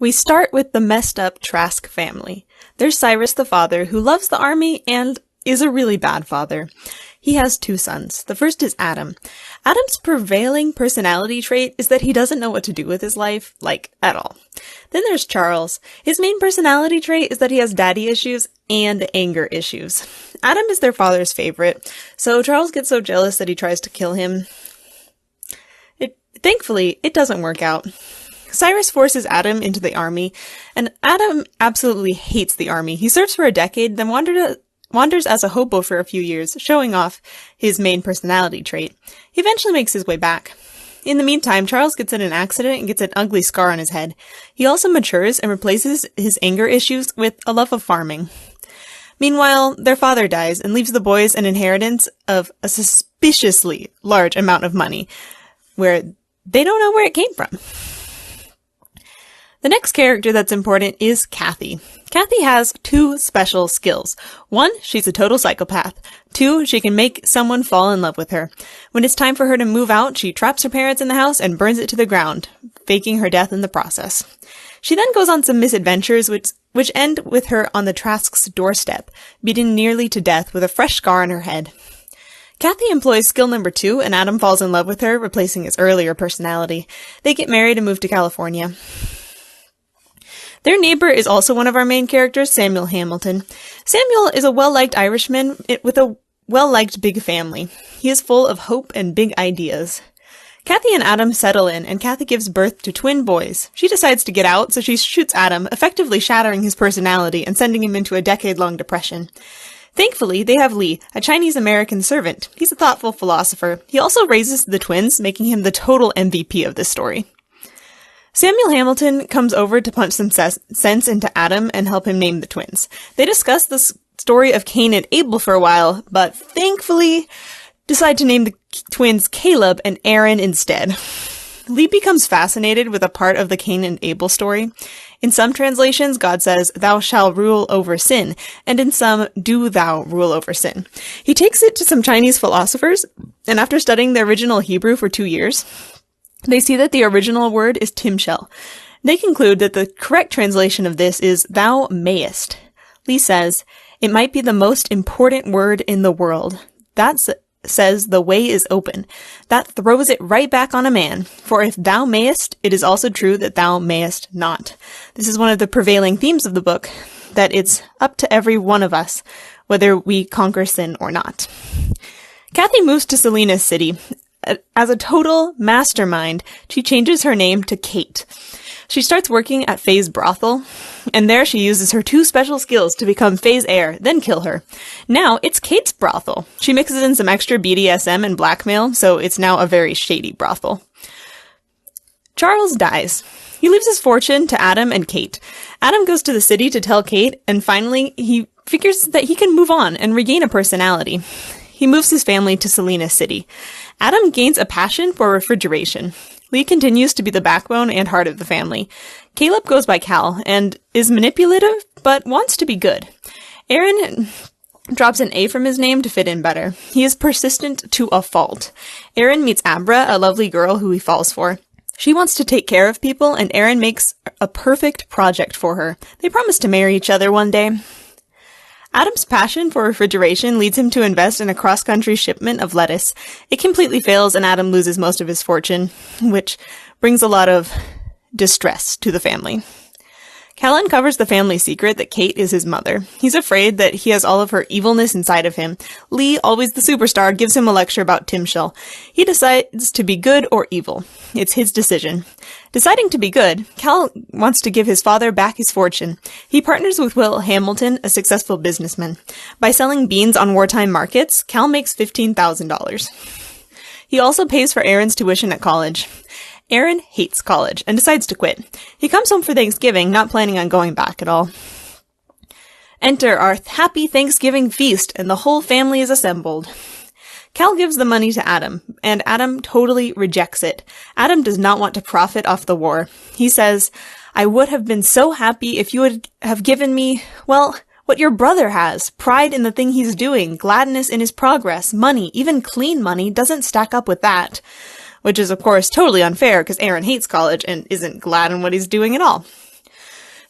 We start with the messed up Trask family. There's Cyrus the father, who loves the army and is a really bad father. He has two sons. The first is Adam. Adam's prevailing personality trait is that he doesn't know what to do with his life, like, at all. Then there's Charles. His main personality trait is that he has daddy issues and anger issues. Adam is their father's favorite, so Charles gets so jealous that he tries to kill him. Thankfully, it doesn't work out. Cyrus forces Adam into the army, and Adam absolutely hates the army. He serves for a decade, then wanders as a hobo for a few years, showing off his main personality trait. He eventually makes his way back. In the meantime, Charles gets in an accident and gets an ugly scar on his head. He also matures and replaces his anger issues with a love of farming. Meanwhile, their father dies and leaves the boys an inheritance of a suspiciously large amount of money, where they don't know where it came from. The next character that's important is Kathy. Kathy has two special skills. One, she's a total psychopath. Two, she can make someone fall in love with her. When it's time for her to move out, she traps her parents in the house and burns it to the ground, faking her death in the process. She then goes on some misadventures which end with her on the Trask's doorstep, beaten nearly to death with a fresh scar on her head. Kathy employs skill number 2, and Adam falls in love with her, replacing his earlier personality. They get married and move to California. Their neighbor is also one of our main characters, Samuel Hamilton. Samuel is a well-liked Irishman with a well-liked big family. He is full of hope and big ideas. Kathy and Adam settle in, and Kathy gives birth to twin boys. She decides to get out, so she shoots Adam, effectively shattering his personality and sending him into a decade-long depression. Thankfully, they have Lee, a Chinese-American servant. He's a thoughtful philosopher. He also raises the twins, making him the total MVP of this story. Samuel Hamilton comes over to punch some sense into Adam and help him name the twins. They discuss the story of Cain and Abel for a while, but thankfully decide to name the twins Caleb and Aaron instead. Lee becomes fascinated with a part of the Cain and Abel story. In some translations, God says, "Thou shalt rule over sin," and in some, "Do thou rule over sin." He takes it to some Chinese philosophers, and after studying the original Hebrew for 2 years, they see that the original word is timshel. They conclude that the correct translation of this is "thou mayest." Lee says, "It might be the most important word in the world. That says the way is open. That throws it right back on a man. For if thou mayest, it is also true that thou mayest not." This is one of the prevailing themes of the book, that it's up to every one of us, whether we conquer sin or not. Kathy moves to Salinas City. As a total mastermind, she changes her name to Kate. She starts working at Faye's brothel, and there she uses her 2 special skills to become Faye's heir, then kill her. Now, it's Kate's brothel. She mixes in some extra BDSM and blackmail, so it's now a very shady brothel. Charles dies. He leaves his fortune to Adam and Kate. Adam goes to the city to tell Kate, and finally, he figures that he can move on and regain a personality. He moves his family to Salinas City. Adam gains a passion for refrigeration. Lee continues to be the backbone and heart of the family. Caleb goes by Cal and is manipulative, but wants to be good. Aaron drops an A from his name to fit in better. He is persistent to a fault. Aaron meets Abra, a lovely girl who he falls for. She wants to take care of people, and Aaron makes a perfect project for her. They promise to marry each other one day. Adam's passion for refrigeration leads him to invest in a cross-country shipment of lettuce. It completely fails, and Adam loses most of his fortune, which brings a lot of distress to the family. Cal uncovers the family secret that Kate is his mother. He's afraid that he has all of her evilness inside of him. Lee, always the superstar, gives him a lecture about Timshel. He decides to be good or evil. It's his decision. Deciding to be good, Cal wants to give his father back his fortune. He partners with Will Hamilton, a successful businessman. By selling beans on wartime markets, Cal makes $15,000. He also pays for Aaron's tuition at college. Aaron hates college and decides to quit. He comes home for Thanksgiving, not planning on going back at all. Enter our happy Thanksgiving feast, and the whole family is assembled. Cal gives the money to Adam, and Adam totally rejects it. Adam does not want to profit off the war. He says, "I would have been so happy if you would have given me, well, what your brother has. Pride in the thing he's doing, gladness in his progress, money, even clean money, doesn't stack up with that." Which is, of course, totally unfair, because Aaron hates college and isn't glad in what he's doing at all.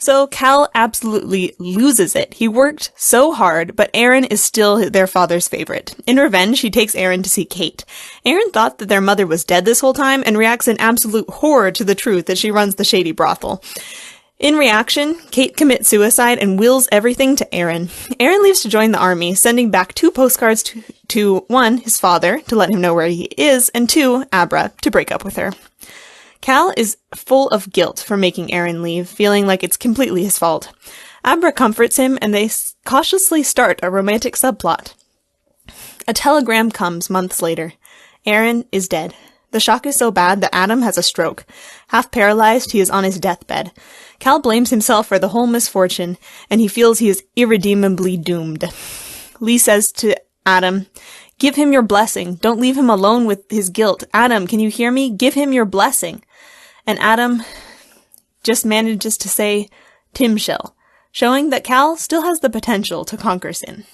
So Cal absolutely loses it. He worked so hard, but Aaron is still their father's favorite. In revenge, he takes Aaron to see Kate. Aaron thought that their mother was dead this whole time and reacts in absolute horror to the truth that she runs the shady brothel. In reaction, Kate commits suicide and wills everything to Aaron. Aaron leaves to join the army, sending back 2 postcards to 1, his father, to let him know where he is, and 2, Abra, to break up with her. Cal is full of guilt for making Aaron leave, feeling like it's completely his fault. Abra comforts him, and they cautiously start a romantic subplot. A telegram comes months later. Aaron is dead. The shock is so bad that Adam has a stroke. Half paralyzed, he is on his deathbed. Cal blames himself for the whole misfortune, and he feels he is irredeemably doomed. Lee says to Adam, "Give him your blessing. Don't leave him alone with his guilt. Adam, can you hear me? Give him your blessing." And Adam just manages to say, "Timshel," showing that Cal still has the potential to conquer sin.